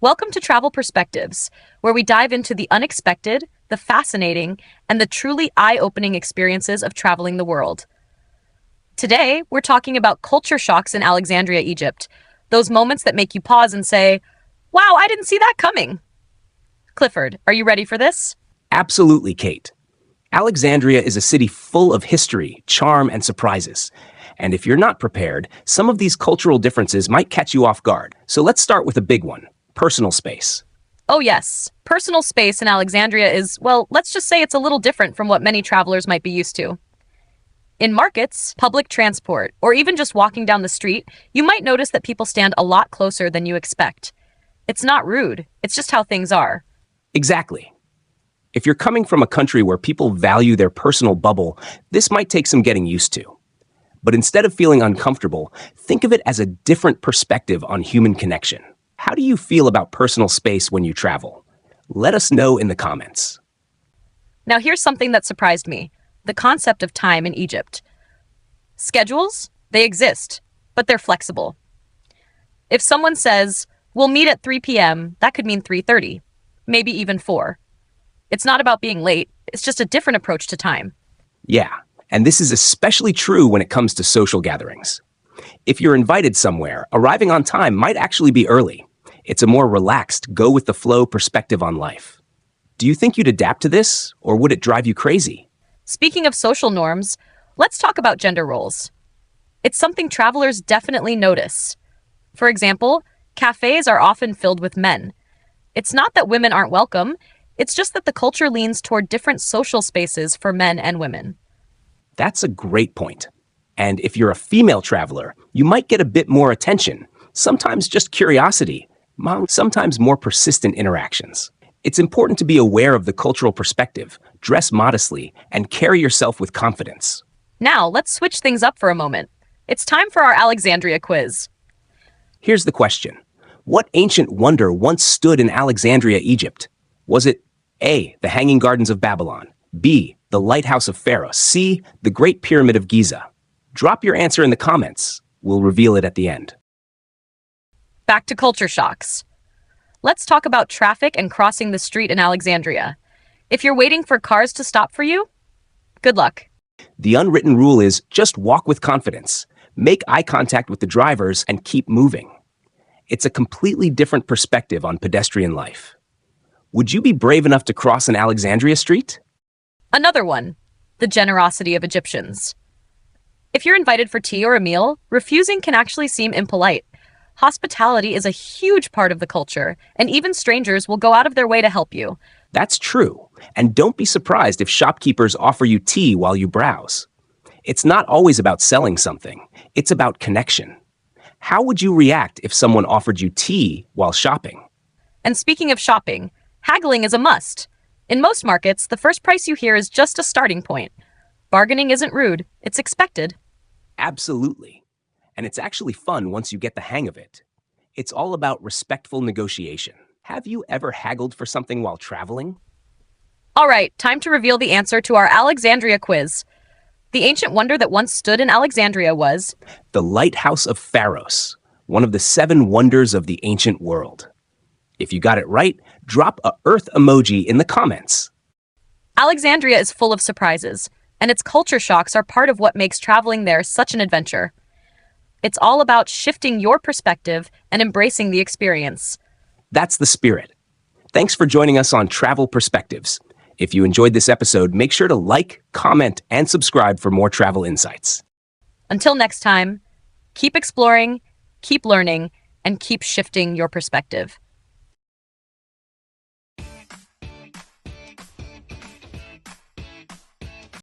Welcome to Travel Perspectives, where we dive into the unexpected, the fascinating, and the truly eye-opening experiences of traveling the world. Today, we're talking about culture shocks in Alexandria, Egypt, those moments that make you pause and say, "Wow, I didn't see that coming." Clifford, are you ready for this? Absolutely, Kate. Alexandria is a city full of history, charm, and surprises. And if you're not prepared, some of these cultural differences might catch you off guard. So let's start with a big one, personal space. Oh yes, personal space in Alexandria is, well, let's just say it's a little different from what many travelers might be used to. In markets, public transport, or even just walking down the street, you might notice that people stand a lot closer than you expect. It's not rude, it's just how things are. Exactly. If you're coming from a country where people value their personal bubble, this might take some getting used to. But instead of feeling uncomfortable, think of it as a different perspective on human connection. How do you feel about personal space when you travel? Let us know in the comments. Now here's something that surprised me, the concept of time in Egypt. Schedules? They exist, but they're flexible. If someone says, "We'll meet at 3 p.m., that could mean 3:30, maybe even 4. It's not about being late, it's just a different approach to time. Yeah, and this is especially true when it comes to social gatherings. If you're invited somewhere, arriving on time might actually be early. It's a more relaxed, go-with-the-flow perspective on life. Do you think you'd adapt to this, or would it drive you crazy? Speaking of social norms, let's talk about gender roles. It's something travelers definitely notice. For example, cafes are often filled with men. It's not that women aren't welcome, it's just that the culture leans toward different social spaces for men and women. That's a great point. And if you're a female traveler, you might get a bit more attention, sometimes just curiosity, sometimes more persistent interactions. It's important to be aware of the cultural perspective, dress modestly, and carry yourself with confidence. Now, let's switch things up for a moment. It's time for our Alexandria quiz. Here's the question. What ancient wonder once stood in Alexandria, Egypt? Was it A, the Hanging Gardens of Babylon, B, the Lighthouse of Pharaoh, C, the Great Pyramid of Giza? Drop your answer in the comments. We'll reveal it at the end. Back to culture shocks. Let's talk about traffic and crossing the street in Alexandria. If you're waiting for cars to stop for you, good luck. The unwritten rule is just walk with confidence, make eye contact with the drivers, and keep moving. It's a completely different perspective on pedestrian life. Would you be brave enough to cross an Alexandria street? Another one, the generosity of Egyptians. If you're invited for tea or a meal, refusing can actually seem impolite. Hospitality is a huge part of the culture, and even strangers will go out of their way to help you. That's true, and don't be surprised if shopkeepers offer you tea while you browse. It's not always about selling something, it's about connection. How would you react if someone offered you tea while shopping? And speaking of shopping, haggling is a must. In most markets, the first price you hear is just a starting point. Bargaining isn't rude, it's expected. Absolutely. And it's actually fun once you get the hang of it. It's all about respectful negotiation. Have you ever haggled for something while traveling? All right, time to reveal the answer to our Alexandria quiz. The ancient wonder that once stood in Alexandria was The Lighthouse of Pharaoh, one of the 7 wonders of the ancient world. If you got it right, drop a Earth emoji in the comments. Alexandria is full of surprises, and its culture shocks are part of what makes traveling there such an adventure. It's all about shifting your perspective and embracing the experience. That's the spirit. Thanks for joining us on Travel Perspectives. If you enjoyed this episode, make sure to like, comment, and subscribe for more travel insights. Until next time, keep exploring, keep learning, and keep shifting your perspective.